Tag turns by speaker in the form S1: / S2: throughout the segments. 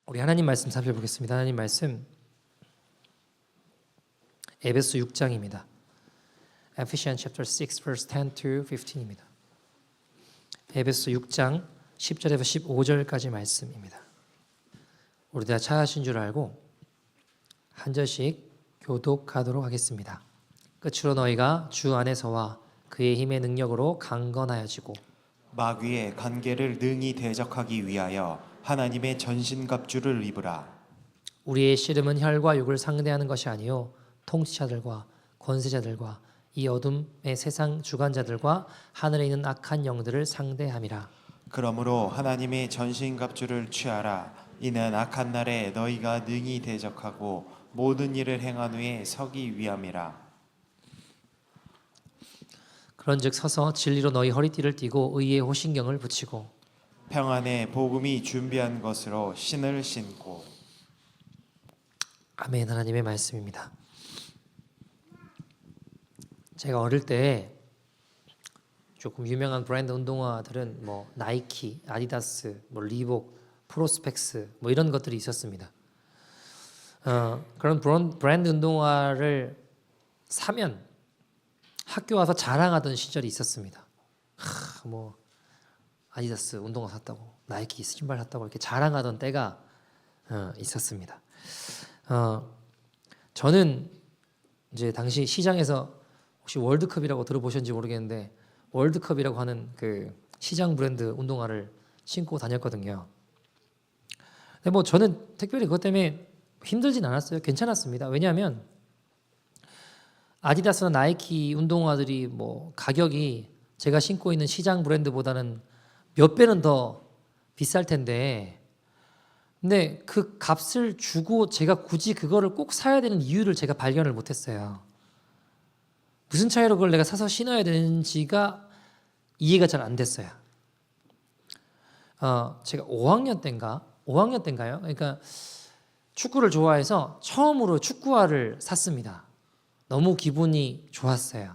S1: 우리 하나님 말씀 살펴보겠습니다. 하나님 말씀 에베소 6장입니다. Ephesians chapter 6 verse 10 to 15입니다. 에베소 6장 10절에서 15절까지 말씀입니다. 우리 다 찾으신 줄 알고 한 절씩 교독하도록 하겠습니다. 끝으로 너희가 주 안에서와 그의 힘의 능력으로 강건하여지고
S2: 마귀의 관계를 능히 대적하기 위하여 하나님의 전신갑주를 입으라.
S1: 우리의 씨름은 혈과 육을 상대하는 것이 아니요 통치자들과 권세자들과 이 어둠의 세상 주관자들과 하늘에 있는 악한 영들을 상대함이라.
S2: 그러므로 하나님의 전신갑주를 취하라. 이는 악한 날에 너희가 능히 대적하고 모든 일을 행한 후에 서기 위함이라.
S1: 그런즉 서서 진리로 너희 허리띠를 띠고 의의 호신경을 붙이고
S2: 평안의 복음이 준비한 것으로 신을 신고.
S1: 아멘. 하나님의 말씀입니다. 제가 어릴 때 조금 유명한 브랜드 운동화들은 뭐 나이키, 아디다스, 뭐 리복, 프로스펙스 뭐 이런 것들이 있었습니다. 그런 브랜드 운동화를 사면 학교 와서 자랑하던 시절이 있었습니다. 뭐 아디다스 운동화 샀다고, 나이키 신발 샀다고 이렇게 자랑하던 때가 있었습니다. 저는 이제 당시 시장에서 혹시 월드컵이라고 들어보셨는지 모르겠는데 월드컵이라고 하는 그 시장 브랜드 운동화를 신고 다녔거든요. 근데 뭐 저는 특별히 그것 때문에 힘들진 않았어요. 괜찮았습니다. 왜냐하면 아디다스나 나이키 운동화들이 뭐 가격이 제가 신고 있는 시장 브랜드보다는 몇 배는 더 비쌀 텐데, 근데 그 값을 주고 제가 굳이 그거를 꼭 사야 되는 이유를 제가 발견을 못했어요. 무슨 차이로 그걸 내가 사서 신어야 되는지가 이해가 잘 안 됐어요. 제가 5학년 때인가요? 그러니까 축구를 좋아해서 처음으로 축구화를 샀습니다. 너무 기분이 좋았어요.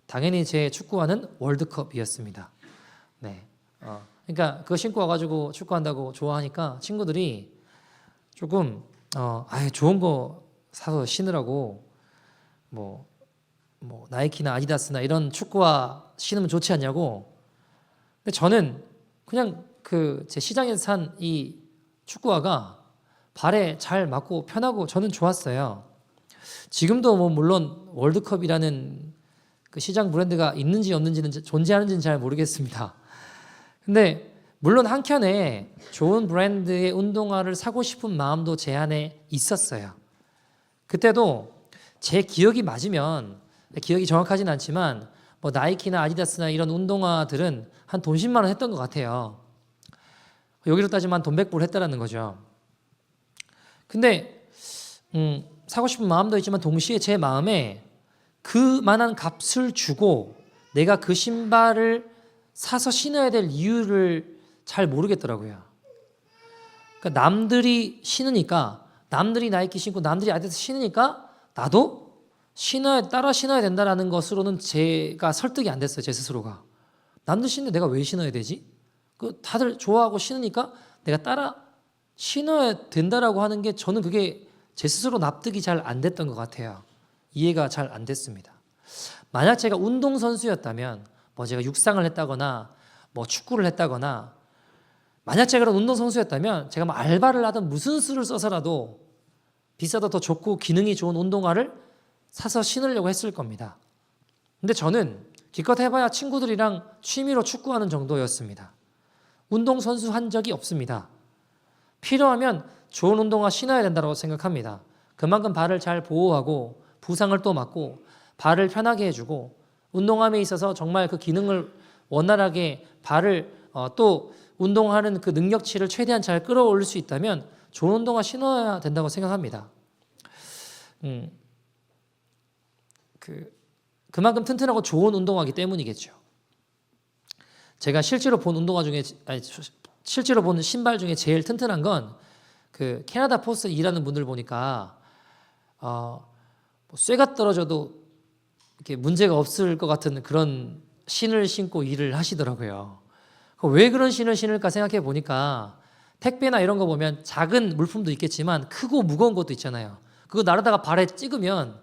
S1: 당연히 제 축구화는 월드컵이었습니다. 네. 그러니까 그거 신고 와가지고 축구한다고 좋아하니까 친구들이 조금 좋은 거 사서 신으라고 뭐 나이키나 아디다스나 이런 축구화 신으면 좋지 않냐고. 근데 저는 그냥 그 제 시장에서 산 이 축구화가 발에 잘 맞고 편하고 저는 좋았어요. 지금도 뭐 물론 월드컵이라는 그 시장 브랜드가 있는지 없는지는 존재하는지는 잘 모르겠습니다. 근데 물론 한켠에 좋은 브랜드의 운동화를 사고 싶은 마음도 제 안에 있었어요. 그때도 제 기억이 맞으면, 기억이 정확하진 않지만 뭐 나이키나 아디다스나 이런 운동화들은 한 돈 10만 원 했던 것 같아요. 여기로 따지면 돈 100불 했다라는 거죠. 근데 사고 싶은 마음도 있지만 동시에 제 마음에 그만한 값을 주고 내가 그 신발을 사서 신어야 될 이유를 잘 모르겠더라고요. 그러니까 남들이 신으니까, 남들이 나이키 신고 남들이 아디다스 신으니까 나도 따라 신어야 된다라는 것으로는 제가 설득이 안 됐어요. 제 스스로가. 남들 신는데 내가 왜 신어야 되지? 다들 좋아하고 신으니까 내가 따라 신어야 된다라고 하는 게 저는 그게 제 스스로 납득이 잘 안 됐던 것 같아요. 이해가 잘 안 됐습니다. 만약 제가 운동선수였다면, 뭐 제가 육상을 했다거나 뭐 축구를 했다거나, 만약 제가 그런 운동선수였다면 제가 뭐 알바를 하든 무슨 수를 써서라도 비싸도 더 좋고 기능이 좋은 운동화를 사서 신으려고 했을 겁니다. 근데 저는 기껏 해봐야 친구들이랑 취미로 축구하는 정도였습니다. 운동선수 한 적이 없습니다. 필요하면 좋은 운동화 신어야 된다고 생각합니다. 그만큼 발을 잘 보호하고 부상을 또 막고 발을 편하게 해주고 운동함에 있어서 정말 그 기능을 원활하게 발을 또 운동하는 그 능력치를 최대한 잘 끌어올릴 수 있다면 좋은 운동화 신어야 된다고 생각합니다. 그만큼 튼튼하고 좋은 운동화이기 때문이겠죠. 제가 실제로 본 신발 중에 제일 튼튼한 건 그 캐나다 포스 일하는 분들 보니까 쇠가 떨어져도 이렇게 문제가 없을 것 같은 그런 신을 신고 일을 하시더라고요. 왜 그런 신을 신을까 생각해 보니까 택배나 이런 거 보면 작은 물품도 있겠지만 크고 무거운 것도 있잖아요. 그거 나르다가 발에 찍으면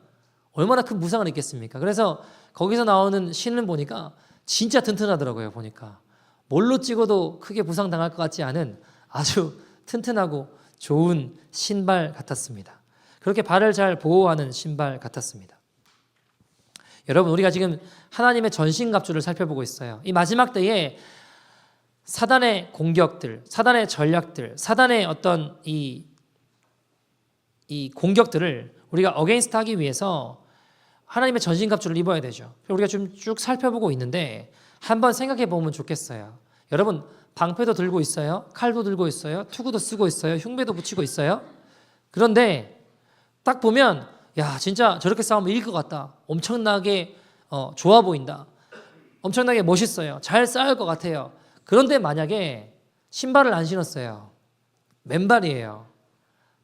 S1: 얼마나 큰 부상을 입겠습니까? 그래서 거기서 나오는 신을 보니까 진짜 튼튼하더라고요. 보니까 뭘로 찍어도 크게 부상당할 것 같지 않은 아주 튼튼하고 좋은 신발 같았습니다. 그렇게 발을 잘 보호하는 신발 같았습니다. 여러분, 우리가 지금 하나님의 전신갑주를 살펴보고 있어요. 이 마지막 때에 사단의 공격들, 사단의 전략들, 사단의 어떤 이 공격들을 우리가 어게인스트 하기 위해서 하나님의 전신갑주를 입어야 되죠. 우리가 좀 쭉 살펴보고 있는데 한번 생각해 보면 좋겠어요. 여러분, 방패도 들고 있어요. 칼도 들고 있어요. 투구도 쓰고 있어요. 흉배도 붙이고 있어요. 그런데 딱 보면 야, 진짜 저렇게 싸우면 이길 것 같다. 엄청나게 좋아 보인다. 엄청나게 멋있어요. 잘 싸울 것 같아요. 그런데 만약에 신발을 안 신었어요. 맨발이에요.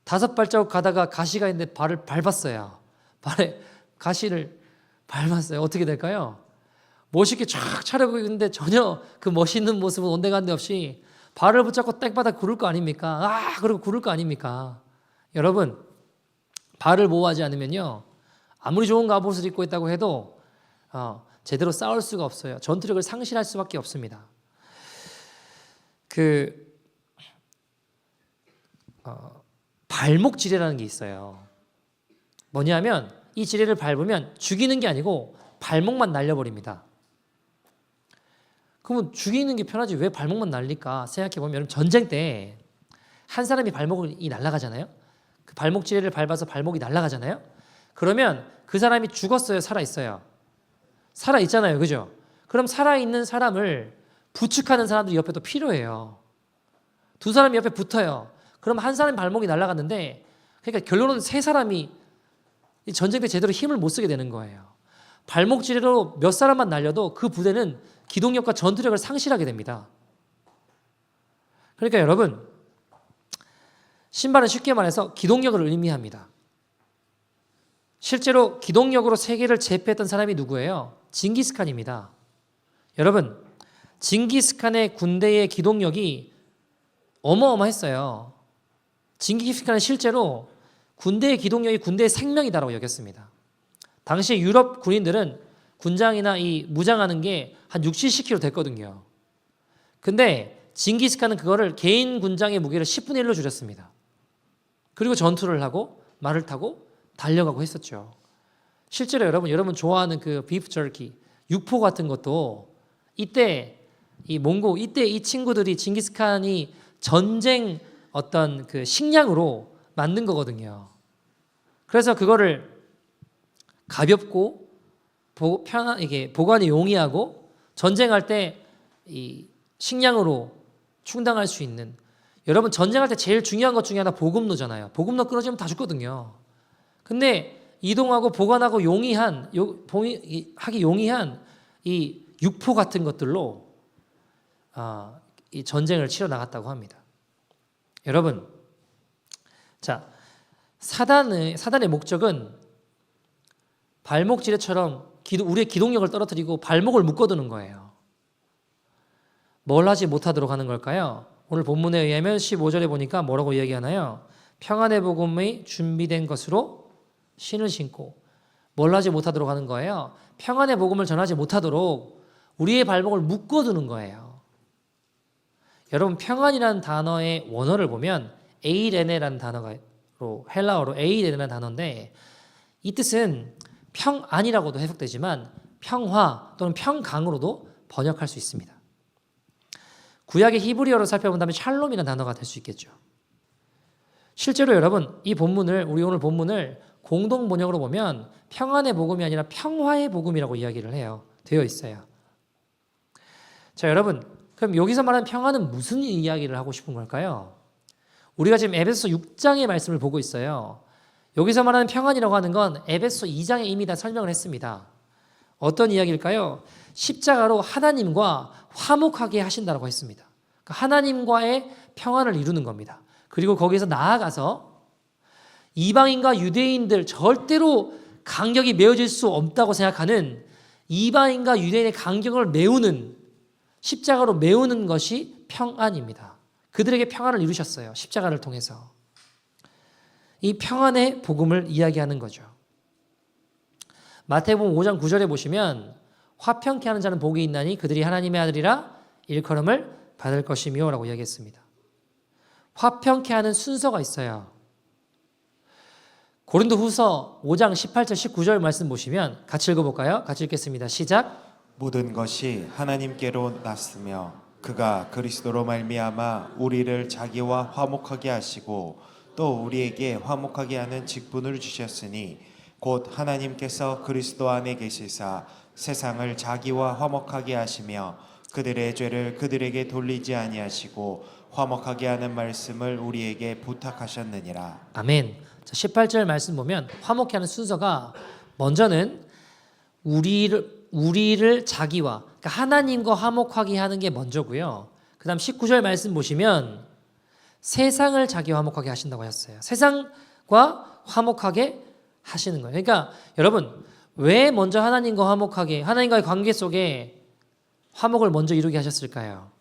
S1: 5발자국 가다가 가시가 있는데 발을 밟았어요. 발에 가시를 밟았어요. 어떻게 될까요? 멋있게 쫙 차려고 있는데 전혀 그 멋있는 모습은 온데간데 없이 발을 붙잡고 땡바닥 구를 거 아닙니까? 아, 그리고 구를 거 아닙니까? 여러분, 발을 보호하지 않으면요, 아무리 좋은 갑옷을 입고 있다고 해도 제대로 싸울 수가 없어요. 전투력을 상실할 수밖에 없습니다. 발목 지뢰라는 게 있어요. 뭐냐면 이 지뢰를 밟으면 죽이는 게 아니고 발목만 날려버립니다. 그러면 죽이는 게 편하지 왜 발목만 날릴까 생각해보면, 여러분, 전쟁 때 한 사람이 발목이 날아가잖아요. 그 발목 지뢰를 밟아서 발목이 날아가잖아요. 그러면 그 사람이 죽었어요, 살아있어요? 살아있잖아요, 그죠? 그럼 살아있는 사람을 부축하는 사람들이 옆에 또 필요해요. 두 사람이 옆에 붙어요. 그럼 한 사람이 발목이 날아갔는데, 그러니까 결론은 세 사람이 이 전쟁 때 제대로 힘을 못 쓰게 되는 거예요. 발목 지뢰로 몇 사람만 날려도 그 부대는 기동력과 전투력을 상실하게 됩니다. 그러니까 여러분, 신발은 쉽게 말해서 기동력을 의미합니다. 실제로 기동력으로 세계를 제패했던 사람이 누구예요? 징기스칸입니다. 여러분, 징기스칸의 군대의 기동력이 어마어마했어요. 징기스칸은 실제로 군대의 기동력이 군대의 생명이다라고 여겼습니다. 당시 유럽 군인들은 군장이나 이 무장하는 게 한 60-70kg 됐거든요. 근데 징기스칸은 그거를 개인 군장의 무게를 10분의 1로 줄였습니다. 그리고 전투를 하고 말을 타고 달려가고 했었죠. 실제로 여러분 좋아하는 그 비프 저키, 육포 같은 것도 이때 이 친구들이 징기스칸이 전쟁 어떤 그 식량으로 만든 거거든요. 그래서 그거를 가볍고 편하게 보관이 용이하고 전쟁할 때 이 식량으로 충당할 수 있는, 여러분 전쟁할 때 제일 중요한 것 중에 하나 보급로잖아요. 보급로 끊어지면 다 죽거든요. 근데 이동하고 보관하고 하기 용이한 이 육포 같은 것들로 이 전쟁을 치러 나갔다고 합니다. 여러분, 자, 사단의 목적은 발목 지뢰처럼 우리의 기동력을 떨어뜨리고 발목을 묶어두는 거예요. 뭘 하지 못하도록 하는 걸까요? 오늘 본문에 의하면 15절에 보니까 뭐라고 이야기하나요? 평안의 복음이 준비된 것으로 신을 신고. 뭘 하지 못하도록 하는 거예요? 평안의 복음을 전하지 못하도록 우리의 발목을 묶어두는 거예요. 여러분, 평안이라는 단어의 원어를 보면 에이레네라는 단어로, 헬라어로 에이레네라는 단어인데, 이 뜻은 평안이라고도 해석되지만 평화 또는 평강으로도 번역할 수 있습니다. 구약의 히브리어로 살펴본다면 샬롬이라는 단어가 될 수 있겠죠. 실제로 여러분, 우리 오늘 본문을 공동 번역으로 보면 평안의 복음이 아니라 평화의 복음이라고 이야기를 되어 있어요. 자, 여러분, 그럼 여기서 말하는 평안은 무슨 이야기를 하고 싶은 걸까요? 우리가 지금 에베소 6장의 말씀을 보고 있어요. 여기서 말하는 평안이라고 하는 건 에베소 2장에 이미 다 설명을 했습니다. 어떤 이야기일까요? 십자가로 하나님과 화목하게 하신다고 했습니다. 그러니까 하나님과의 평안을 이루는 겁니다. 그리고 거기에서 나아가서 이방인과 유대인들, 절대로 간격이 메어질 수 없다고 생각하는 이방인과 유대인의 간격을 메우는, 십자가로 메우는 것이 평안입니다. 그들에게 평안을 이루셨어요. 십자가를 통해서. 이 평안의 복음을 이야기하는 거죠. 마태복음 5장 9절에 보시면 화평케 하는 자는 복이 있나니 그들이 하나님의 아들이라 일컬음을 받을 것이며 라고 이야기했습니다. 화평케 하는 순서가 있어요. 고린도후서 5장 18절 19절 말씀 보시면 같이 읽어볼까요? 같이 읽겠습니다. 시작.
S2: 모든 것이 하나님께로 났으며 그가 그리스도로 말미암아 우리를 자기와 화목하게 하시고 또 우리에게 화목하게 하는 직분을 주셨으니 곧 하나님께서 그리스도 안에 계시사 세상을 자기와 화목하게 하시며 그들의 죄를 그들에게 돌리지 아니하시고 화목하게 하는 말씀을 우리에게 부탁하셨느니라.
S1: 아멘. 자, 18절 말씀 보면 화목케 하는 순서가 먼저는 우리를 자기와 그러니까 하나님과 화목하게 하는 게 먼저고요. 그다음 19절 말씀 보시면 세상을 자기와 화목하게 하신다고 하셨어요. 세상과 화목하게 하시는 거예요. 그러니까 여러분 왜 먼저 하나님과 화목하게 하나님과의 관계 속에 화목을 먼저 이루게 하셨을까요?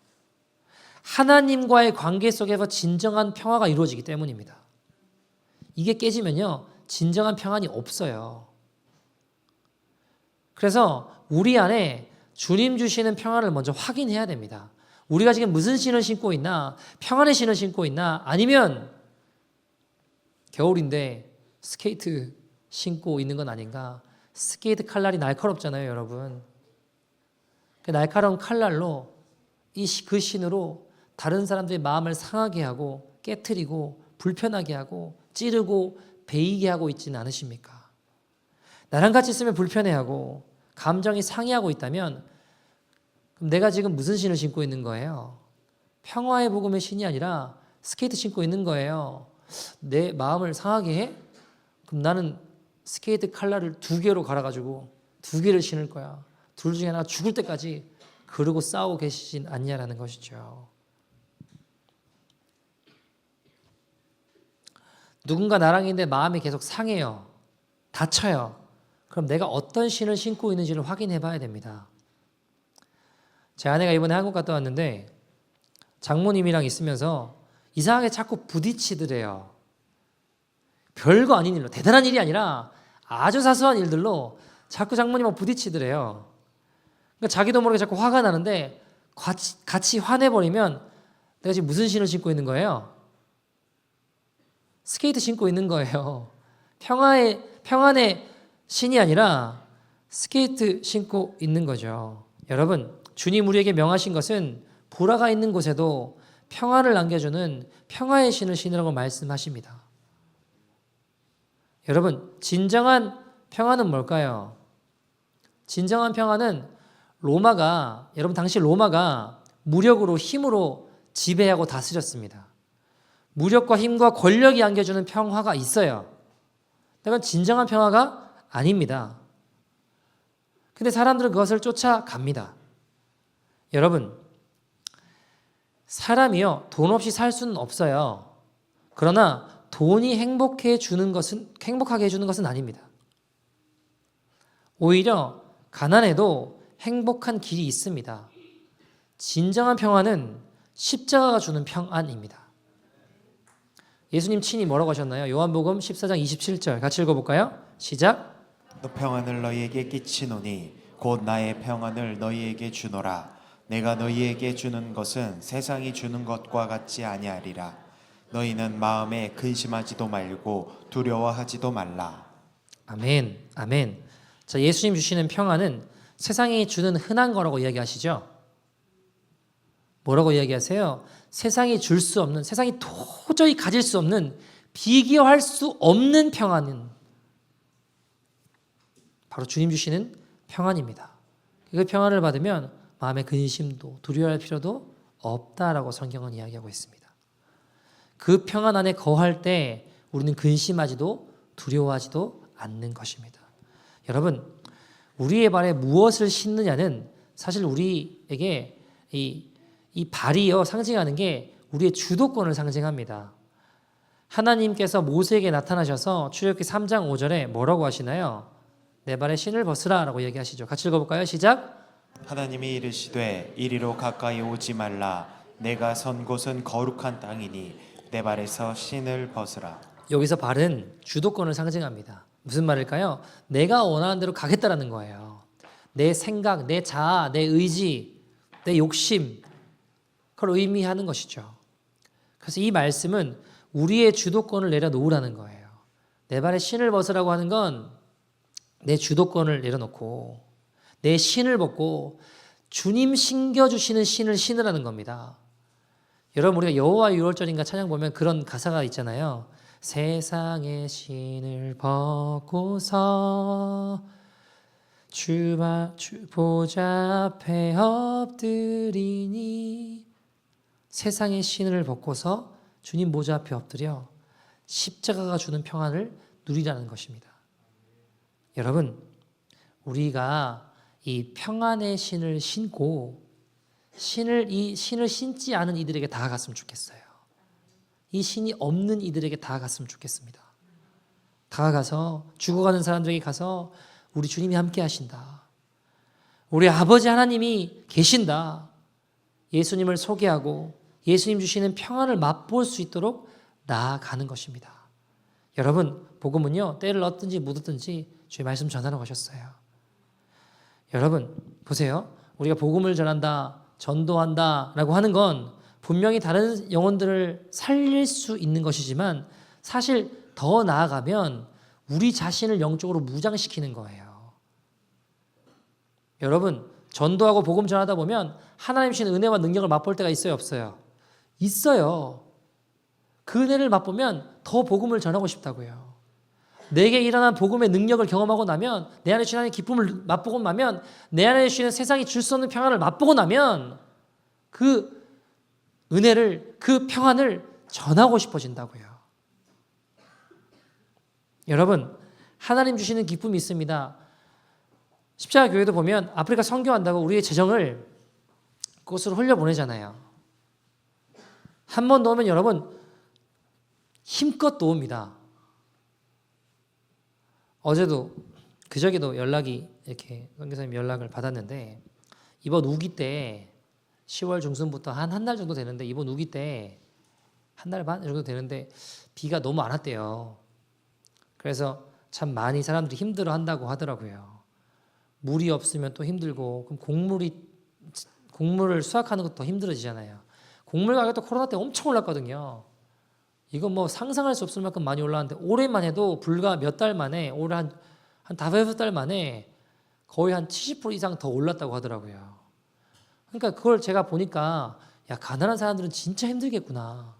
S1: 하나님과의 관계 속에서 진정한 평화가 이루어지기 때문입니다. 이게 깨지면요 진정한 평안이 없어요. 그래서 우리 안에 주님 주시는 평안을 먼저 확인해야 됩니다. 우리가 지금 무슨 신을 신고 있나? 평안의 신을 신고 있나? 아니면 겨울인데 스케이트 신고 있는 건 아닌가? 스케이트 칼날이 날카롭잖아요, 여러분. 그 날카로운 칼날로 그 신으로 다른 사람들의 마음을 상하게 하고 깨트리고 불편하게 하고 찌르고 베이게 하고 있지는 않으십니까? 나랑 같이 있으면 불편해하고 감정이 상해하고 있다면 그럼 내가 지금 무슨 신을 신고 있는 거예요? 평화의 복음의 신이 아니라 스케이트 신고 있는 거예요. 내 마음을 상하게 해? 그럼 나는 스케이트 칼날을 2개로 갈아가지고 2개를 신을 거야. 둘 중에 하나 죽을 때까지 그러고 싸우고 계시진 않냐라는 것이죠. 누군가 나랑 있는데 마음이 계속 상해요. 다쳐요. 그럼 내가 어떤 신을 신고 있는지를 확인해 봐야 됩니다. 제 아내가 이번에 한국 갔다 왔는데 장모님이랑 있으면서 이상하게 자꾸 부딪히더래요. 별거 아닌 일로, 대단한 일이 아니라 아주 사소한 일들로 자꾸 장모님하고 부딪히더래요. 그러니까 자기도 모르게 자꾸 화가 나는데 같이 화내버리면 내가 지금 무슨 신을 신고 있는 거예요? 스케이트 신고 있는 거예요. 평안의 신이 아니라 스케이트 신고 있는 거죠. 여러분, 주님 우리에게 명하신 것은 불화가 있는 곳에도 평안을 남겨주는 평화의 신을 신으라고 말씀하십니다. 여러분, 진정한 평안은 뭘까요? 진정한 평안은 여러분 당시 로마가 무력으로 힘으로 지배하고 다스렸습니다. 무력과 힘과 권력이 안겨주는 평화가 있어요. 그건 진정한 평화가 아닙니다. 근데 사람들은 그것을 쫓아갑니다. 여러분, 사람이요 돈 없이 살 수는 없어요. 그러나 돈이 행복하게 해주는 것은 아닙니다. 오히려 가난해도 행복한 길이 있습니다. 진정한 평안은 십자가가 주는 평안입니다. 예수님 친히 뭐라고 하셨나요? 요한복음 14장 27절 같이 읽어볼까요? 시작.
S2: 너 평안을 너희에게 끼치노니 곧 나의 평안을 너희에게 주노라. 내가 너희에게 주는 것은 세상이 주는 것과 같지 아니하리라. 너희는 마음에 근심하지도 말고 두려워하지도 말라.
S1: 아멘, 아멘. 자, 예수님 주시는 평안은 세상이 주는 흔한 거라고 이야기하시죠? 뭐라고 이야기하세요? 세상이 줄 수 없는, 세상이 도저히 가질 수 없는, 비교할 수 없는 평안은 바로 주님 주시는 평안입니다. 그 평안을 받으면 마음의 근심도 두려워할 필요도 없다라고 성경은 이야기하고 있습니다. 그 평안 안에 거할 때 우리는 근심하지도 두려워하지도 않는 것입니다. 여러분, 우리의 발에 무엇을 신느냐는 사실 우리에게 이 발이요 상징하는 게 우리의 주도권을 상징합니다. 하나님께서 모세에게 나타나셔서 출애굽기 3장 5절에 뭐라고 하시나요? 내 발에 신을 벗으라 라고 얘기하시죠. 같이 읽어볼까요? 시작.
S2: 하나님이 이르시되 이리로 가까이 오지 말라. 내가 선 곳은 거룩한 땅이니 내 발에서 신을 벗으라.
S1: 여기서 발은 주도권을 상징합니다. 무슨 말일까요? 내가 원하는 대로 가겠다라는 거예요. 내 생각, 내 자아, 내 의지, 내 욕심, 그걸 의미하는 것이죠. 그래서 이 말씀은 우리의 주도권을 내려놓으라는 거예요. 내 발에 신을 벗으라고 하는 건 내 주도권을 내려놓고 내 신을 벗고 주님 신겨주시는 신을 신으라는 겁니다. 여러분, 우리가 여호와 유월절인가 찬양 보면 그런 가사가 있잖아요. 세상의 신을 벗고서 주 보좌 앞에 엎드리니, 세상의 신을 벗고서 주님 보좌 앞에 엎드려 십자가가 주는 평안을 누리라는 것입니다. 여러분, 우리가 이 평안의 신을 신고 이 신을 신지 않은 이들에게 다가갔으면 좋겠어요. 이 신이 없는 이들에게 다가갔으면 좋겠습니다. 다가가서 죽어가는 사람들에게 가서 우리 주님이 함께 하신다. 우리 아버지 하나님이 계신다. 예수님을 소개하고 예수님 주시는 평안을 맛볼 수 있도록 나아가는 것입니다. 여러분, 복음은요, 때를 얻든지 못 얻든지 주의 말씀 전하러 가셨어요. 여러분, 보세요. 우리가 복음을 전한다, 전도한다 라고 하는 건 분명히 다른 영혼들을 살릴 수 있는 것이지만 사실 더 나아가면 우리 자신을 영적으로 무장시키는 거예요. 여러분, 전도하고 복음 전하다 보면 하나님 주시는 은혜와 능력을 맛볼 때가 있어요, 없어요? 있어요. 그 은혜를 맛보면 더 복음을 전하고 싶다고요. 내게 일어난 복음의 능력을 경험하고 나면, 내 안에 주시는 기쁨을 맛보고 나면, 내 안에 주시는 세상이 줄 수 없는 평안을 맛보고 나면 그 은혜를, 그 평안을 전하고 싶어진다고요. 여러분, 하나님 주시는 기쁨이 있습니다. 십자가 교회도 보면 아프리카 선교한다고 우리의 재정을 그곳으로 흘려보내잖아요. 한 번 넣으면 여러분 힘껏 놓습니다. 어제도 그저께도 연락이 이렇게 선교사님 연락을 받았는데, 이번 우기 때 10월 중순부터 한 달 정도 되는데, 이번 우기 때 한 달 반 정도 되는데 비가 너무 안 왔대요. 그래서 참 많이 사람들이 힘들어 한다고 하더라고요. 물이 없으면 또 힘들고, 그럼 곡물을 수확하는 것도 더 힘들어지잖아요. 곡물 가격도 코로나 때 엄청 올랐거든요. 이건 뭐 상상할 수 없을 만큼 많이 올랐는데, 올해만 해도 불과 몇 달 만에, 올해 한 5-6달 만에 거의 한 70% 이상 더 올랐다고 하더라고요. 그러니까 그걸 제가 보니까, 야, 가난한 사람들은 진짜 힘들겠구나.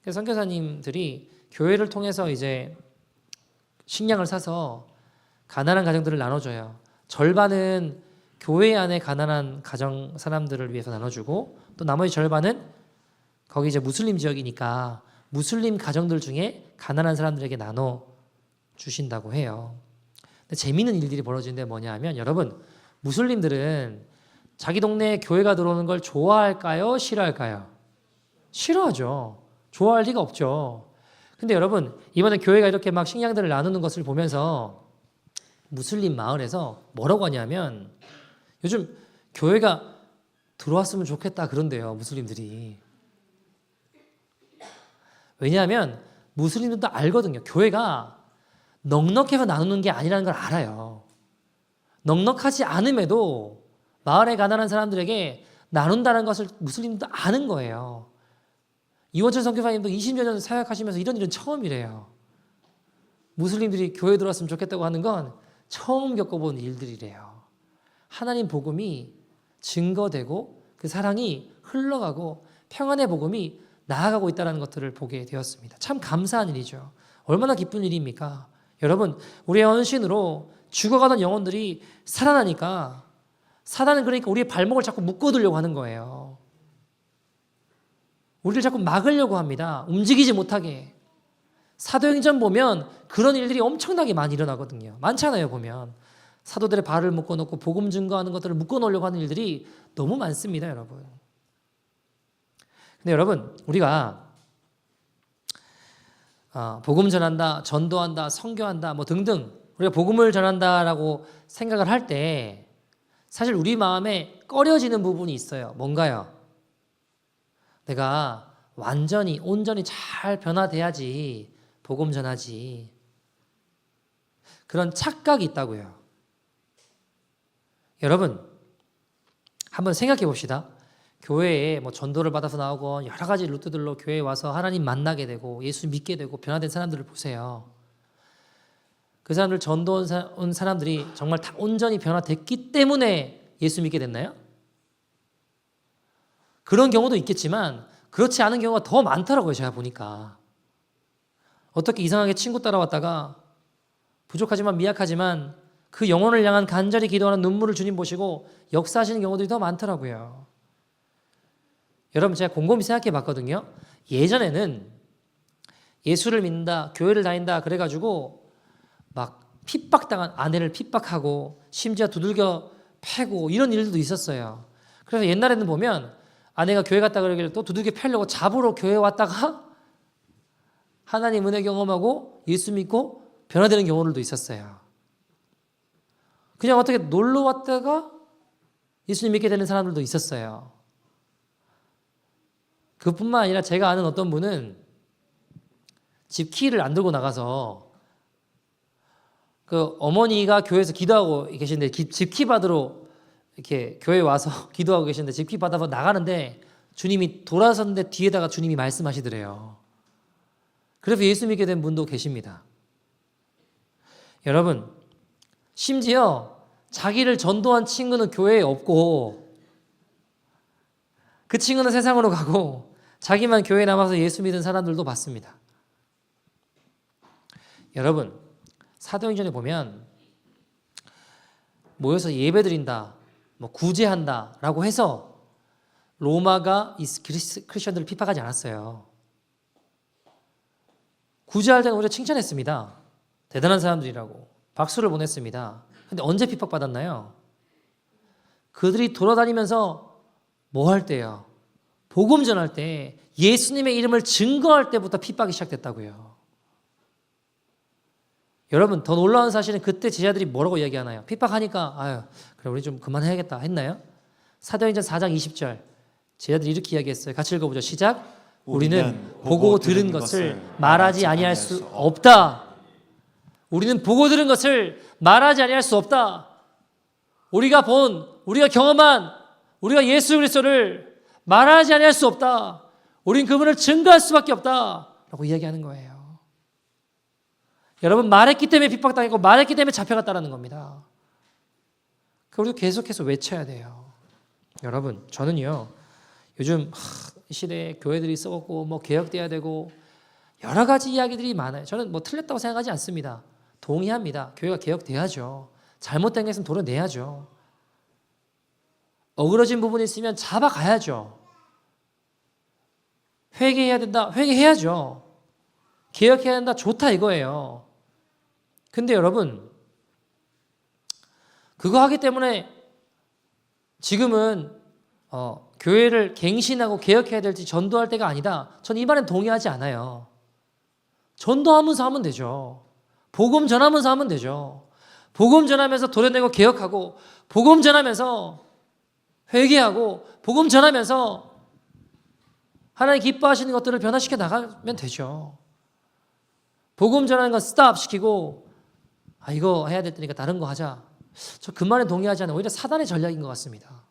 S1: 그래서 선교사님들이 교회를 통해서 이제 식량을 사서 가난한 가정들을 나눠줘요. 절반은 교회 안에 가난한 가정 사람들을 위해서 나눠주고, 또 나머지 절반은 거기 이제 무슬림 지역이니까 무슬림 가정들 중에 가난한 사람들에게 나눠 주신다고 해요. 근데 재미있는 일들이 벌어지는데 뭐냐 하면, 여러분, 무슬림들은 자기 동네에 교회가 들어오는 걸 좋아할까요? 싫어할까요? 싫어하죠. 좋아할 리가 없죠. 근데 여러분, 이번에 교회가 이렇게 막 식량들을 나누는 것을 보면서 무슬림 마을에서 뭐라고 하냐면, 요즘 교회가 들어왔으면 좋겠다 그런데요, 무슬림들이. 왜냐하면 무슬림들도 알거든요. 교회가 넉넉해서 나누는 게 아니라는 걸 알아요. 넉넉하지 않음에도 마을에 가난한 사람들에게 나눈다는 것을 무슬림들도 아는 거예요. 이원철 선교사님도 20여 년 사역하시면서 이런 일은 처음이래요. 무슬림들이 교회에 들어왔으면 좋겠다고 하는 건 처음 겪어본 일들이래요. 하나님 복음이 증거되고 그 사랑이 흘러가고 평안의 복음이 나아가고 있다는 것들을 보게 되었습니다. 참 감사한 일이죠. 얼마나 기쁜 일입니까? 여러분, 우리의 헌신으로 죽어가던 영혼들이 살아나니까, 사단은 그러니까 우리의 발목을 자꾸 묶어두려고 하는 거예요. 우리를 자꾸 막으려고 합니다. 움직이지 못하게. 사도행전 보면 그런 일들이 엄청나게 많이 일어나거든요. 많잖아요, 보면. 사도들의 발을 묶어놓고 복음 증거하는 것들을 묶어놓으려고 하는 일들이 너무 많습니다, 여러분. 근데 여러분, 우리가 복음 전한다, 전도한다, 선교한다 뭐 등등 우리가 복음을 전한다라고 생각을 할 때 사실 우리 마음에 꺼려지는 부분이 있어요. 뭔가요? 내가 완전히 온전히 잘 변화돼야지 복음 전하지. 그런 착각이 있다고요. 여러분 한번 생각해 봅시다. 교회에 뭐 전도를 받아서 나오고 여러 가지 루트들로 교회에 와서 하나님 만나게 되고 예수 믿게 되고 변화된 사람들을 보세요. 그 사람들 전도 온 사람들이 정말 다 온전히 변화됐기 때문에 예수 믿게 됐나요? 그런 경우도 있겠지만 그렇지 않은 경우가 더 많더라고요. 제가 보니까. 어떻게 이상하게 친구 따라왔다가 부족하지만 미약하지만 그 영혼을 향한 간절히 기도하는 눈물을 주님 보시고 역사하시는 경우들이 더 많더라고요. 여러분 제가 곰곰이 생각해 봤거든요. 예전에는 예수를 믿는다, 교회를 다닌다 그래가지고 막 핍박당한 아내를 핍박하고 심지어 두들겨 패고 이런 일들도 있었어요. 그래서 옛날에는 보면 아내가 교회 갔다 그러길래 또 두들겨 패려고 잡으러 교회 왔다가 하나님 은혜 경험하고 예수 믿고 변화되는 경우들도 있었어요. 그냥 어떻게 놀러 왔다가 예수님 믿게 되는 사람들도 있었어요. 그뿐만 아니라 제가 아는 어떤 분은 집 키를 안 들고 나가서 그 어머니가 교회에서 기도하고 계신데 집 키 받으러 이렇게 교회 와서 기도하고 계신데 집 키 받아서 나가는데 주님이 돌아섰는데 뒤에다가 주님이 말씀하시더래요. 그래서 예수 믿게 된 분도 계십니다. 여러분 심지어 자기를 전도한 친구는 교회에 없고 그 친구는 세상으로 가고 자기만 교회에 남아서 예수 믿은 사람들도 봤습니다. 여러분 사도행전에 보면 모여서 예배드린다, 뭐 구제한다라고 해서 로마가 이 크리스천들을 핍박하지 않았어요. 구제할 때는 오히려 칭찬했습니다. 대단한 사람들이라고 박수를 보냈습니다. 근데 언제 핍박받았나요? 그들이 돌아다니면서 뭐 할 때요? 복음 전할 때 예수님의 이름을 증거할 때부터 핍박이 시작됐다고요. 여러분 더 놀라운 사실은 그때 제자들이 뭐라고 이야기하나요? 핍박하니까 아유 그래 우리 좀 그만해야겠다 했나요? 사도행전 4장 20절 제자들이 이렇게 이야기했어요. 같이 읽어보죠. 시작. 우리는 보고 들은 것을 말하지 아니할 수 없다. 우리는 보고 들은 것을 말하지 아니할 수 없다. 우리가 본, 우리가 경험한, 우리가 예수 그리스도를 말하지 아니할 수 없다. 우린 그분을 증거할 수밖에 없다. 라고 이야기하는 거예요. 여러분 말했기 때문에 핍박당했고 말했기 때문에 잡혀갔다는 겁니다. 우리도 계속해서 외쳐야 돼요. 여러분 저는요 요즘 이 시대에 교회들이 썩었고 뭐 개혁돼야 되고 여러 가지 이야기들이 많아요. 저는 뭐 틀렸다고 생각하지 않습니다. 동의합니다. 교회가 개혁돼야죠. 잘못된 게 있으면 도려내야죠. 어그러진 부분이 있으면 잡아가야죠. 회개해야 된다. 회개해야죠. 개혁해야 된다. 좋다 이거예요. 근데 여러분 그거 하기 때문에 지금은 교회를 갱신하고 개혁해야 될지 전도할 때가 아니다. 저는 이 말엔 동의하지 않아요. 전도하면서 하면 되죠. 복음 전하면서 하면 되죠. 복음 전하면서 도려내고 개혁하고 복음 전하면서 회개하고 복음 전하면서 하나님 기뻐하시는 것들을 변화시켜 나가면 되죠. 복음 전하는 건 스탑시키고 이거 해야 될 테니까 다른 거 하자. 저 그 말에 동의하지 않아요. 오히려 사단의 전략인 것 같습니다.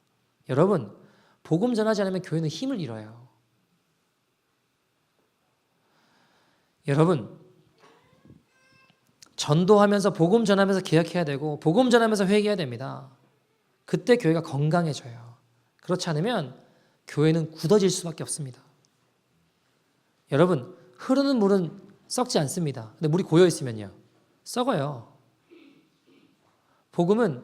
S1: 여러분 복음 전하지 않으면 교회는 힘을 잃어요. 여러분 전도하면서 복음 전하면서 개혁해야 되고 복음 전하면서 회개해야 됩니다. 그때 교회가 건강해져요. 그렇지 않으면 교회는 굳어질 수밖에 없습니다. 여러분 흐르는 물은 썩지 않습니다. 근데 물이 고여 있으면요 썩어요. 복음은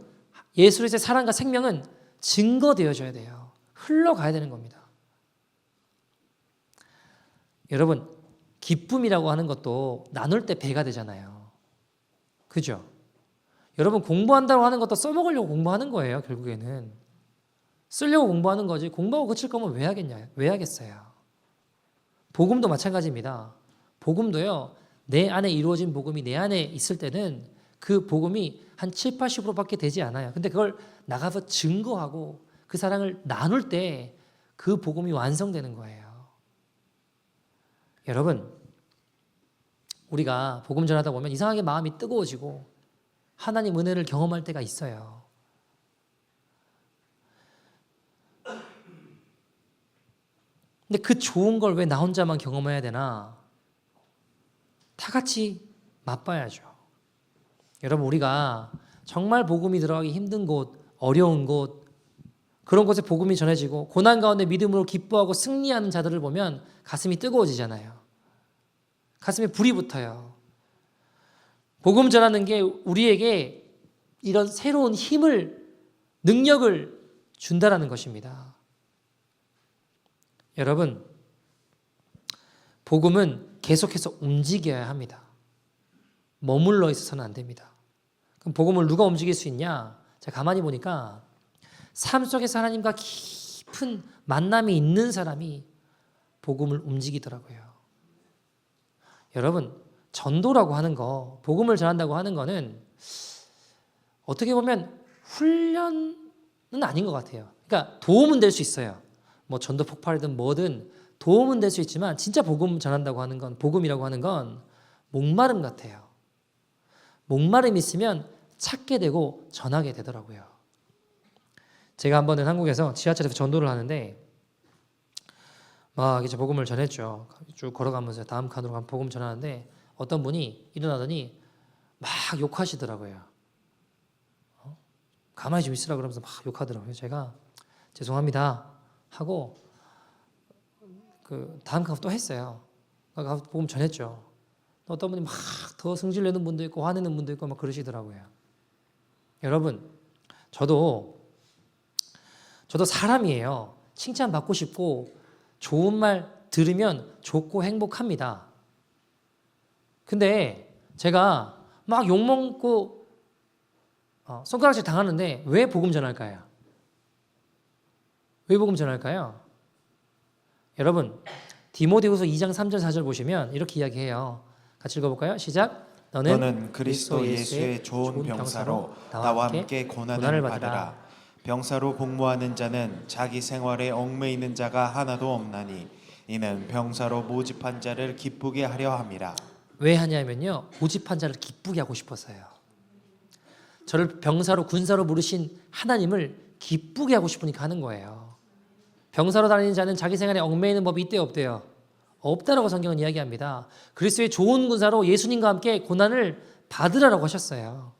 S1: 예수 그리스도의 사랑과 생명은 증거되어져야 돼요. 흘러가야 되는 겁니다. 여러분 기쁨이라고 하는 것도 나눌 때 배가 되잖아요. 그죠? 여러분 공부한다고 하는 것도 써먹으려고 공부하는 거예요. 결국에는 쓰려고 공부하는 거지 공부하고 그칠 거면 왜 하겠어요? 복음도 마찬가지입니다. 복음도요 내 안에 이루어진 복음이 내 안에 있을 때는 그 복음이 한 7, 80%밖에 되지 않아요. 근데 그걸 나가서 증거하고 그 사랑을 나눌 때 그 복음이 완성되는 거예요. 여러분, 우리가 복음 전하다 보면 이상하게 마음이 뜨거워지고 하나님 은혜를 경험할 때가 있어요. 근데 그 좋은 걸 왜 나 혼자만 경험해야 되나? 다 같이 맛봐야죠. 여러분, 우리가 정말 복음이 들어가기 힘든 곳, 어려운 곳, 그런 곳에 복음이 전해지고 고난 가운데 믿음으로 기뻐하고 승리하는 자들을 보면 가슴이 뜨거워지잖아요. 가슴에 불이 붙어요. 복음 전하는 게 우리에게 이런 새로운 힘을, 능력을 준다라는 것입니다. 여러분, 복음은 계속해서 움직여야 합니다. 머물러 있어서는 안 됩니다. 그럼 복음을 누가 움직일 수 있냐? 제가 가만히 보니까 삶 속에서 하나님과 깊은 만남이 있는 사람이 복음을 움직이더라고요. 여러분, 전도라고 하는 거, 복음을 전한다고 하는 거는 어떻게 보면 훈련은 아닌 것 같아요. 그러니까 도움은 될 수 있어요. 뭐 전도 폭발이든 뭐든 도움은 될 수 있지만 진짜 복음 전한다고 하는 건, 복음이라고 하는 건 목마름 같아요. 목마름 있으면 찾게 되고 전하게 되더라고요. 제가 한 번은 한국에서 지하철에서 전도를 하는데 막 이제 복음을 전했죠. 쭉 걸어가면서 다음 칸으로 가면 복음 전하는데 어떤 분이 일어나더니 막 욕하시더라고요. 가만히 좀 있으라 그러면서 막 욕하더라고요. 제가 죄송합니다 하고 그 다음 칸 또 했어요. 가서 복음 전했죠. 어떤 분이 막 더 성질내는 분도 있고 화내는 분도 있고 막 그러시더라고요. 여러분, 저도 사람이에요. 칭찬받고 싶고 좋은 말 들으면 좋고 행복합니다. 근데 제가 막 욕먹고 손가락질 당하는데 왜 복음 전할까요? 왜 복음 전할까요? 여러분, 디모데후서 2장 3절 4절 보시면 이렇게 이야기해요. 같이 읽어볼까요? 시작.
S2: 너는 그리스도 예수의 좋은 병사로 나와 함께 고난을 받으라. 병사로 복무하는 자는 자기 생활에 얽매이는 자가 하나도 없나니 이는 병사로 모집한 자를 기쁘게 하려 함이라.
S1: 왜 하냐면요, 모집한 자를 기쁘게 하고 싶어서요. 저를 병사로 군사로 부르신 하나님을 기쁘게 하고 싶으니까 하는 거예요. 병사로 다니는 자는 자기 생활에 얽매이는 법이 있대요, 없대요? 없다라고 성경은 이야기합니다. 그리스도의 좋은 군사로 예수님과 함께 고난을 받으라고 하셨어요.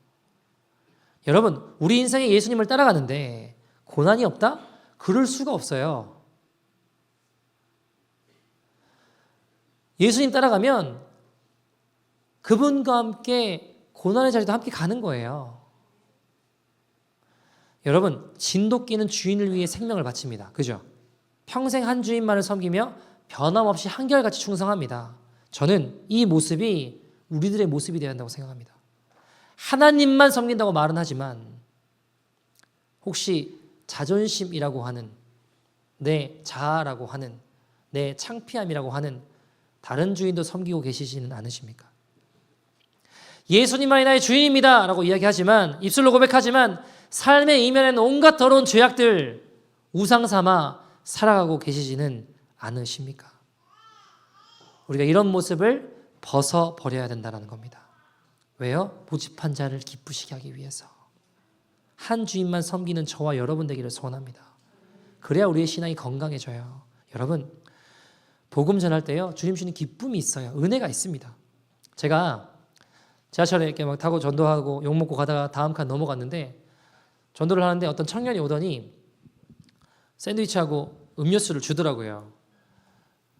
S1: 여러분, 우리 인생에 예수님을 따라가는데 고난이 없다? 그럴 수가 없어요. 예수님 따라가면 그분과 함께 고난의 자리도 함께 가는 거예요. 여러분, 진돗개는 주인을 위해 생명을 바칩니다. 그죠? 평생 한 주인만을 섬기며 변함없이 한결같이 충성합니다. 저는 이 모습이 우리들의 모습이 되어야 한다고 생각합니다. 하나님만 섬긴다고 말은 하지만 혹시 자존심이라고 하는, 내 자아라고 하는, 내 창피함이라고 하는 다른 주인도 섬기고 계시지는 않으십니까? 예수님만이 나의 주인입니다 라고 이야기하지만, 입술로 고백하지만 삶의 이면에는 온갖 더러운 죄악들 우상 삼아 살아가고 계시지는 않으십니까? 우리가 이런 모습을 벗어버려야 된다는 겁니다. 왜요? 모집한 자를 기쁘시게 하기 위해서. 한 주인만 섬기는 저와 여러분 되기를 소원합니다. 그래야 우리의 신앙이 건강해져요. 여러분, 복음 전할 때요, 주님 주는 기쁨이 있어요. 은혜가 있습니다. 제가 지하철에 이렇게 막 타고 전도하고 욕먹고 가다가 다음 칸 넘어갔는데, 전도를 하는데 어떤 청년이 오더니 샌드위치하고 음료수를 주더라고요.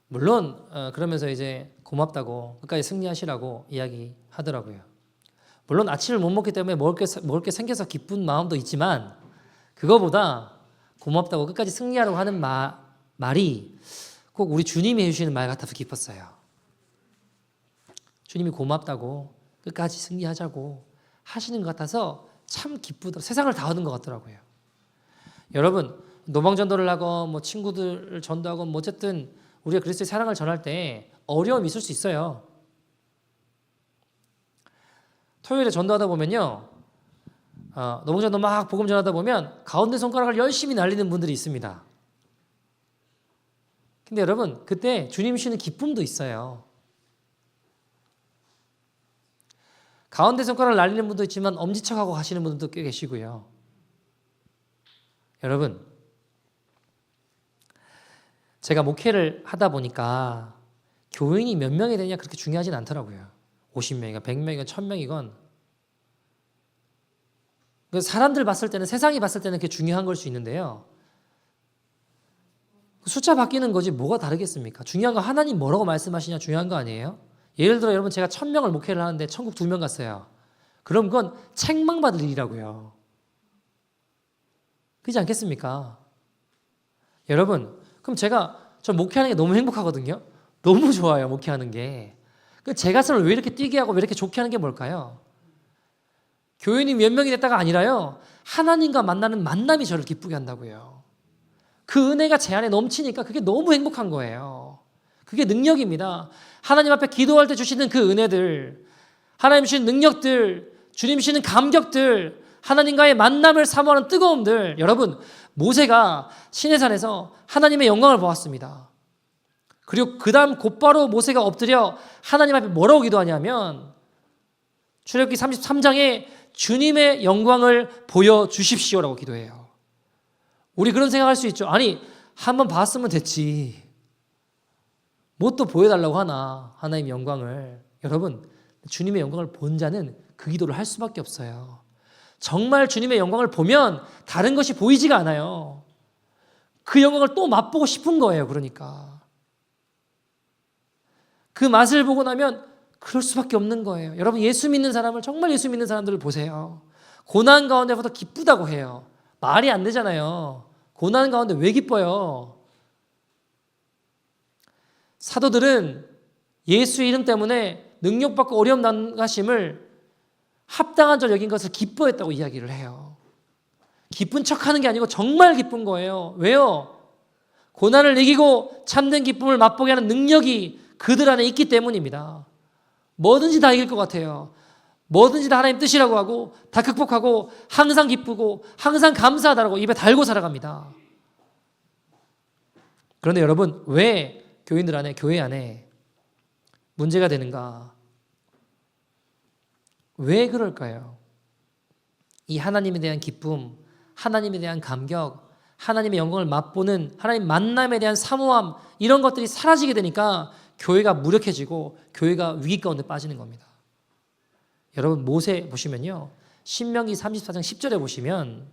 S1: 물론 그러면서 이제 고맙다고 끝까지 승리하시라고 이야기하더라고요. 물론 아침을 못 먹기 때문에 먹을 게 생겨서 기쁜 마음도 있지만, 그거보다 고맙다고 끝까지 승리하라고 하는 말이 꼭 우리 주님이 해주시는 말 같아서 기뻤어요. 주님이 고맙다고 끝까지 승리하자고 하시는 것 같아서 참 기쁘더라고요. 세상을 다 얻은 것 같더라고요. 여러분, 노방전도를 하고 뭐 친구들 전도하고 뭐 어쨌든 우리가 그리스도의 사랑을 전할 때 어려움이 있을 수 있어요. 토요일에 전도하다 보면요, 노방전도 막 복음 전하다 보면 가운데 손가락을 열심히 날리는 분들이 있습니다. 근데 여러분 그때 주님 주시는 기쁨도 있어요. 가운데 손가락을 날리는 분도 있지만 엄지척하고 가시는 분들도 꽤 계시고요. 여러분 제가 목회를 하다 보니까 교인이 몇 명이 되냐 그렇게 중요하진 않더라고요. 50명이건 100명이건 1000명이건 사람들 봤을 때는 세상이 봤을 때는 그게 중요한 걸 수 있는데요. 숫자 바뀌는 거지 뭐가 다르겠습니까? 중요한 거 하나님 뭐라고 말씀하시냐 중요한 거 아니에요? 예를 들어 여러분 제가 1000명을 목회를 하는데 천국 2명 갔어요. 그럼 그건 책망받을 일이라고요. 그렇지 않겠습니까? 여러분 그럼 저 목회하는 게 너무 행복하거든요. 너무 좋아요 목회하는 게. 제 가슴을 왜 이렇게 뛰게 하고 왜 이렇게 좋게 하는 게 뭘까요? 교인이 몇 명이 됐다가 아니라요. 하나님과 만나는 만남이 저를 기쁘게 한다고요. 그 은혜가 제 안에 넘치니까 그게 너무 행복한 거예요. 그게 능력입니다. 하나님 앞에 기도할 때 주시는 그 은혜들, 하나님 주시는 능력들, 주님 주시는 감격들, 하나님과의 만남을 사모하는 뜨거움들. 여러분 모세가 시내산에서 하나님의 영광을 보았습니다. 그리고 그 다음 곧바로 모세가 엎드려 하나님 앞에 뭐라고 기도하냐면 출애굽기 33장에 주님의 영광을 보여주십시오라고 기도해요. 우리 그런 생각할 수 있죠. 아니 한번 봤으면 됐지. 뭐 또 보여달라고 하나 하나님의 영광을. 여러분 주님의 영광을 본 자는 그 기도를 할 수밖에 없어요. 정말 주님의 영광을 보면 다른 것이 보이지가 않아요. 그 영광을 또 맛보고 싶은 거예요. 그러니까 그 맛을 보고 나면 그럴 수밖에 없는 거예요. 여러분 예수 믿는 사람을 정말 예수 믿는 사람들을 보세요. 고난 가운데보다 기쁘다고 해요. 말이 안 되잖아요. 고난 가운데 왜 기뻐요? 사도들은 예수의 이름 때문에 능력받고 어려움 당하심을 합당한 줄 여긴 것을 기뻐했다고 이야기를 해요. 기쁜 척하는 게 아니고 정말 기쁜 거예요. 왜요? 고난을 이기고 참된 기쁨을 맛보게 하는 능력이 그들 안에 있기 때문입니다. 뭐든지 다 이길 것 같아요. 뭐든지 다 하나님 뜻이라고 하고 다 극복하고 항상 기쁘고 항상 감사하다라고 입에 달고 살아갑니다. 그런데 여러분 왜 교인들 안에 교회 안에 문제가 되는가? 왜 그럴까요? 이 하나님에 대한 기쁨, 하나님에 대한 감격, 하나님의 영광을 맛보는 하나님 만남에 대한 사모함 이런 것들이 사라지게 되니까 교회가 무력해지고 교회가 위기 가운데 빠지는 겁니다. 여러분 모세 보시면요. 신명기 34장 10절에 보시면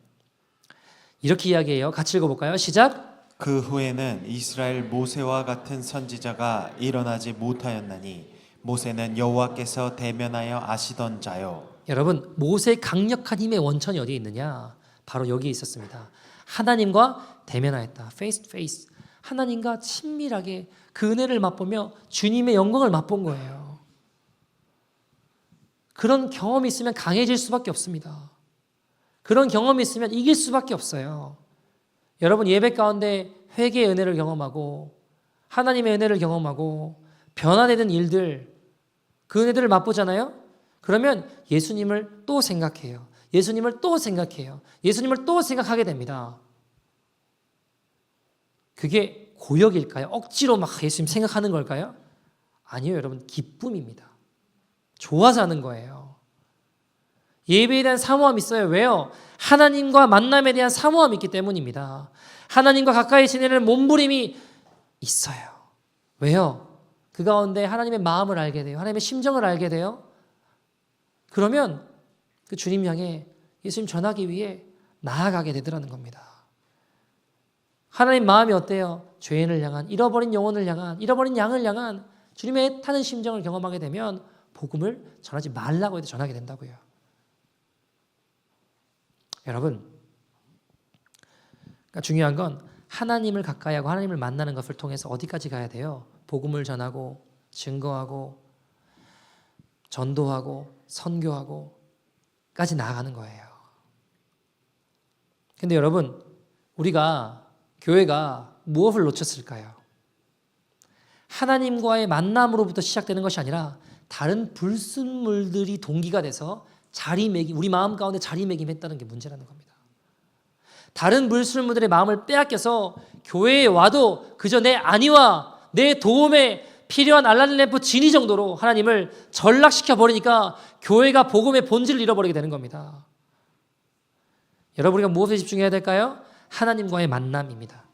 S1: 이렇게 이야기해요. 같이 읽어볼까요? 시작.
S2: 그 후에는 이스라엘 모세와 같은 선지자가 일어나지 못하였나니 모세는 여호와께서 대면하여 아시던 자요.
S1: 여러분 모세의 강력한 힘의 원천이 어디에 있느냐? 바로 여기에 있었습니다. 하나님과 대면하였다. 페이스 투 페이스. 하나님과 친밀하게 그 은혜를 맛보며 주님의 영광을 맛본 거예요. 그런 경험이 있으면 강해질 수밖에 없습니다. 그런 경험이 있으면 이길 수밖에 없어요. 여러분 예배 가운데 회개의 은혜를 경험하고 하나님의 은혜를 경험하고 변화되는 일들 그 은혜들을 맛보잖아요. 그러면 예수님을 또 생각해요. 예수님을 또 생각해요. 예수님을 또 생각하게 됩니다. 그게 고역일까요? 억지로 막 예수님 생각하는 걸까요? 아니요, 여러분. 기쁨입니다. 좋아서 하는 거예요. 예배에 대한 사모함이 있어요. 왜요? 하나님과 만남에 대한 사모함이 있기 때문입니다. 하나님과 가까이 지내는 몸부림이 있어요. 왜요? 그 가운데 하나님의 마음을 알게 돼요. 하나님의 심정을 알게 돼요. 그러면 그 주님 향해 예수님 전하기 위해 나아가게 되더라는 겁니다. 하나님 마음이 어때요? 죄인을 향한, 잃어버린 영혼을 향한, 잃어버린 양을 향한 주님의 애타는 심정을 경험하게 되면 복음을 전하지 말라고 해도 전하게 된다고요. 여러분, 그러니까 중요한 건 하나님을 가까이 하고 하나님을 만나는 것을 통해서 어디까지 가야 돼요? 복음을 전하고 증거하고 전도하고 선교하고 까지 나아가는 거예요. 근데 여러분, 우리가 교회가 무엇을 놓쳤을까요? 하나님과의 만남으로부터 시작되는 것이 아니라 다른 불순물들이 동기가 돼서 자리매김, 우리 마음 가운데 자리매김했다는 게 문제라는 겁니다. 다른 물술무들의 마음을 빼앗겨서 교회에 와도 그저 내 안위와 내 도움에 필요한 알라딘 램프 진위 정도로 하나님을 전락시켜 버리니까 교회가 복음의 본질을 잃어버리게 되는 겁니다. 여러분, 우리가 무엇에 집중해야 될까요? 하나님과의 만남입니다.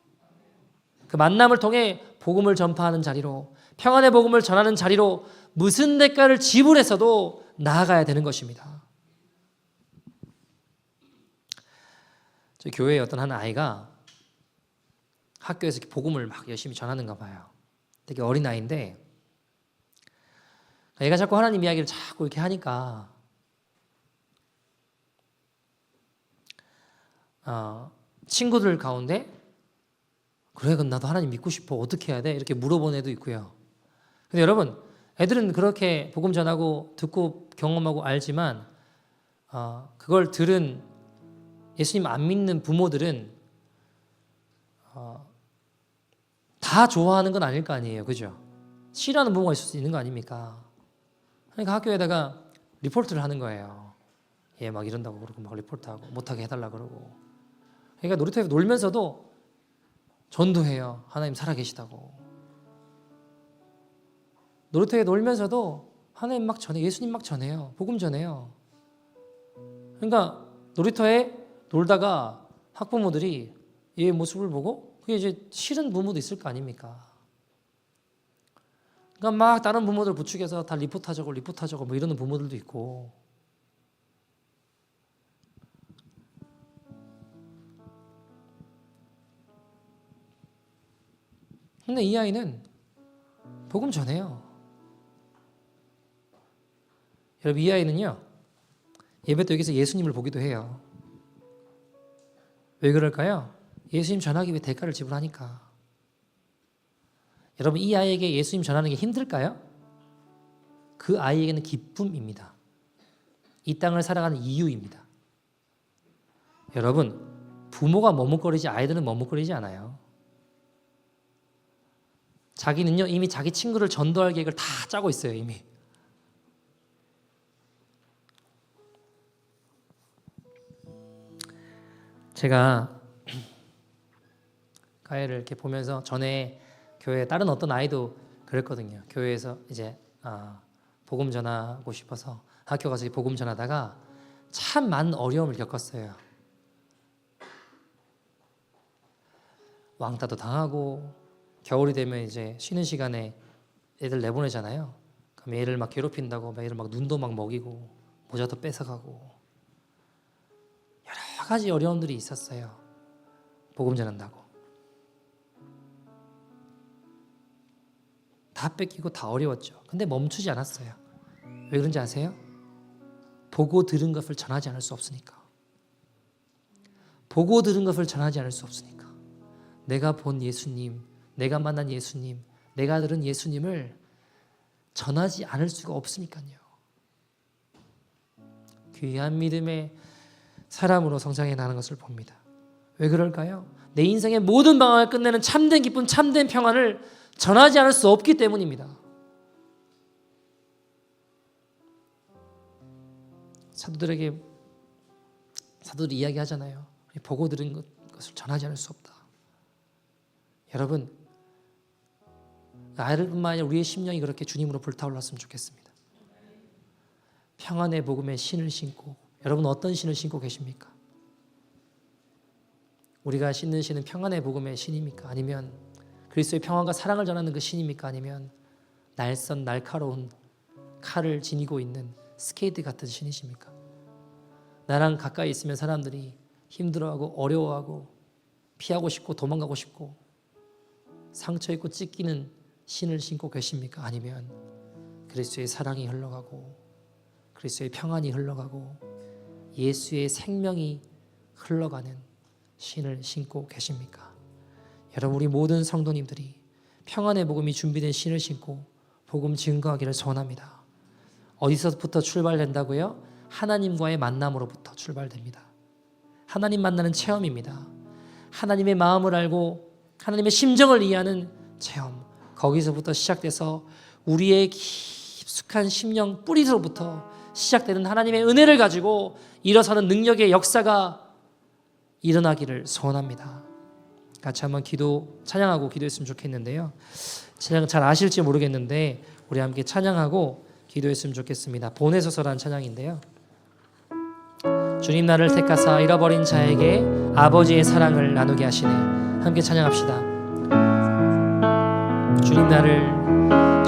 S1: 그 만남을 통해 복음을 전파하는 자리로, 평안의 복음을 전하는 자리로 무슨 대가를 지불해서도 나아가야 되는 것입니다. 저희 교회에 어떤 한 아이가 학교에서 이렇게 복음을 막 열심히 전하는가 봐요. 되게 어린 아이인데 얘가 자꾸 하나님 이야기를 자꾸 이렇게 하니까 친구들 가운데 그래, 그럼 나도 하나님 믿고 싶어. 어떻게 해야 돼? 이렇게 물어본 애도 있고요. 근데 여러분, 애들은 그렇게 복음 전하고 듣고 경험하고 알지만 그걸 들은 예수님 안 믿는 부모들은 다 좋아하는 건 아닐 거 아니에요. 그죠? 싫어하는 부모가 있을 수 있는 거 아닙니까? 그러니까 학교에다가 리포트를 하는 거예요. 얘 막 이런다고 그러고 막 리포트하고 못하게 해달라 그러고. 그러니까 놀이터에서 놀면서도 전도해요. 하나님 살아계시다고. 놀이터에 놀면서도 하나님 막 전해, 예수님 막 전해요. 복음 전해요. 그러니까 놀이터에 놀다가 학부모들이 얘의 모습을 보고 그게 이제 싫은 부모도 있을 거 아닙니까? 그러니까 막 다른 부모들 부축해서 다 리포트하자고 뭐 이러는 부모들도 있고. 근데 이 아이는 복음 전해요. 여러분, 이 아이는요, 예배 때 여기서 예수님을 보기도 해요. 왜 그럴까요? 예수님 전하기 위해 대가를 지불하니까. 여러분, 이 아이에게 예수님 전하는 게 힘들까요? 그 아이에게는 기쁨입니다. 이 땅을 살아가는 이유입니다. 여러분, 부모가 머뭇거리지 아이들은 머뭇거리지 않아요. 자기는요, 이미 자기 친구를 전도할 계획을 다 짜고 있어요. 이미. 제가 가해를 이렇게 보면서 전에 교회 다른 어떤 아이도 그랬거든요. 교회에서 이제 복음 전하고 싶어서 학교 가서 복음 전하다가 참 많은 어려움을 겪었어요. 왕따도 당하고, 겨울이 되면 이제 쉬는 시간에 애들 내보내잖아요. 그럼 애를 막 괴롭힌다고 막 애를 막 눈도 막 먹이고 모자도 뺏어가고 여러 가지 어려움들이 있었어요. 복음 전한다고. 다 뺏기고 다 어려웠죠. 근데 멈추지 않았어요. 왜 그런지 아세요? 보고 들은 것을 전하지 않을 수 없으니까. 보고 들은 것을 전하지 않을 수 없으니까. 내가 본 예수님, 내가 만난 예수님, 내가 들은 예수님을 전하지 않을 수가 없으니까요. 귀한 믿음의 사람으로 성장해 나가는 것을 봅니다. 왜 그럴까요? 내 인생의 모든 방황을 끝내는 참된 기쁨, 참된 평안을 전하지 않을 수 없기 때문입니다. 사도들이 이야기하잖아요. 보고 들은 것을 전하지 않을 수 없다. 여러분, 아이들뿐만 아니라 우리의 심령이 그렇게 주님으로 불타올랐으면 좋겠습니다. 평안의 복음의 신을 신고, 여러분 어떤 신을 신고 계십니까? 우리가 신는 신은 평안의 복음의 신입니까? 아니면 그리스도의 평안과 사랑을 전하는 그 신입니까? 아니면 날선 날카로운 칼을 지니고 있는 스케이트 같은 신이십니까? 나랑 가까이 있으면 사람들이 힘들어하고 어려워하고 피하고 싶고 도망가고 싶고 상처 입고 찢기는 신을 신고 계십니까? 아니면 그리스도의 사랑이 흘러가고 그리스도의 평안이 흘러가고 예수의 생명이 흘러가는 신을 신고 계십니까? 여러분, 우리 모든 성도님들이 평안의 복음이 준비된 신을 신고 복음 증거하기를 소원합니다. 어디서부터 출발된다고요? 하나님과의 만남으로부터 출발됩니다. 하나님 만나는 체험입니다. 하나님의 마음을 알고 하나님의 심정을 이해하는 체험, 거기서부터 시작돼서 우리의 깊숙한 심령 뿌리로부터 시작되는 하나님의 은혜를 가지고 일어서는 능력의 역사가 일어나기를 소원합니다. 같이 한번 찬양하고 기도했으면 좋겠는데요. 찬양 잘 아실지 모르겠는데 우리 함께 찬양하고 기도했으면 좋겠습니다. 보내소서라는 찬양인데요. 주님 나를 택하사 잃어버린 자에게 아버지의 사랑을 나누게 하시네. 함께 찬양합시다.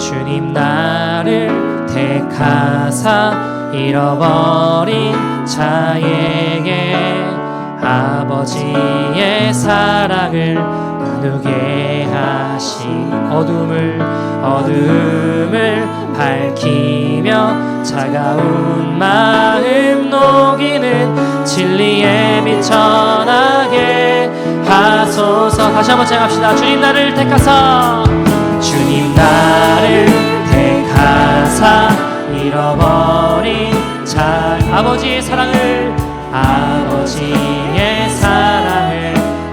S1: 주님 나를 택하사 잃어버린 자에게 아버지의 사랑을 나누게 하신 어둠을 밝히며 차가운 마음 녹이는 진리의 빛 전하게 하소서. 다시 한번 찬양합시다. 주님 나를 택하사 잃어버린 자 아버지의 사랑을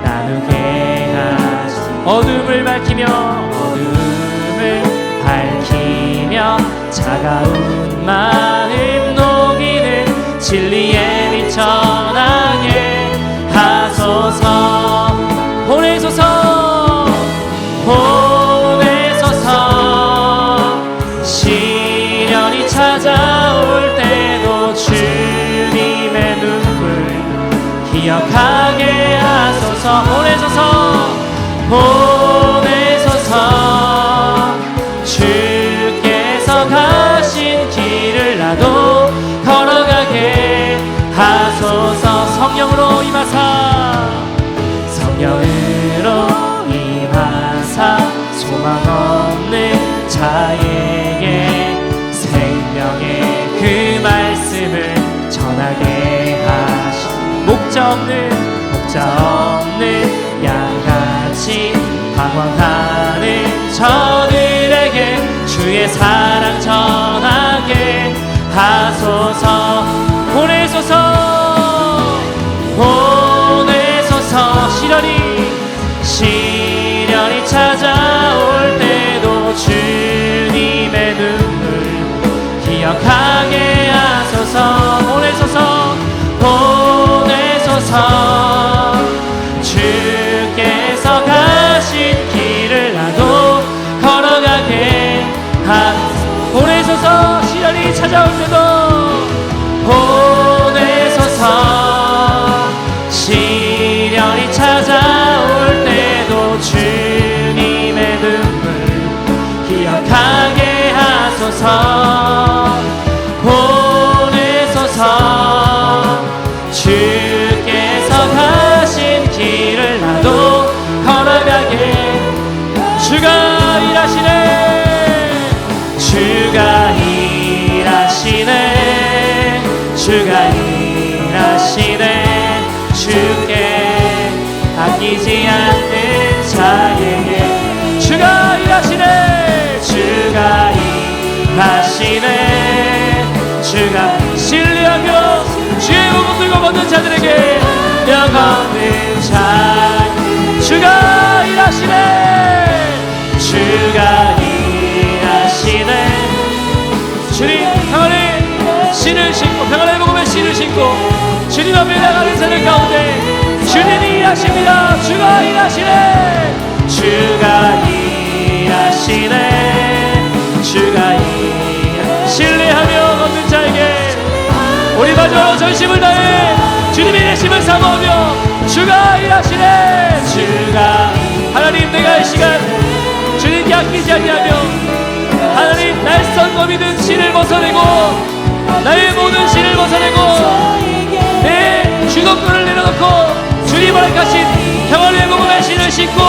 S1: 나누게 하시 어둠을 밝히며 차가운 마음 녹이는 진리의 빛 전하게 하소서. 보내소서 시련이 찾아올 때도 주님의 눈물 기억하게 하소서. 보내소서 주께서 가신 길을 나도 걸어가게 하소서. 성령으로 임하사 소망 없는 자에게 생명의 그 말씀을 전하게 하시 목자 없는 양같이 방황하는 저들에게 주의 사랑 전하게 하소서. 보내소서 시련이 찾아올 때도 주님의 눈물 기억하게 하소서. 보내소서 주께서 가신 길을 나도 걸어가게 보내소서. 시련이 찾아올 때도 시련이 찾아올 때도 주님의 눈물 기억하게 하소서. 주께서 가신 길을 나도 걸어가게 주가 일하시네 주께 아끼지 않는 자에게 주가 일하시네 주가 신뢰하며 주의 복음 들고 걷는 자들에게 걷는 자 주가 일하시네 주님 평안의 신을 신고 평안의 복음의 신을 신고 주님 앞에 나가는 자들 가운데 주님이 일하십니다. 주가 일하시네 신뢰하며 걷는 자에게 우리 마저 전심을 다해 주님의 일심을 사모하며 주가 일하시네 하나님 내가 이 시간 주님께 아끼지 아니하며 하나님 날선 검이든 신을 벗어내고 나의 모든 신을 벗어내고 내 주도권을 내려놓고 주님 허락하신 평안의 복음의 신을 신고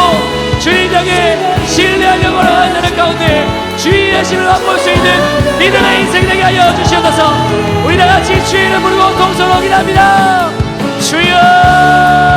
S1: 주님 향해 신뢰하며 걸어가는 자들 가운데 주의 일하심을 맛볼 수 있는 믿음의 인생 되게 하여 주시옵소서. 우리 다같이 주의 이름 부르고 동서로 기도합니다. 주여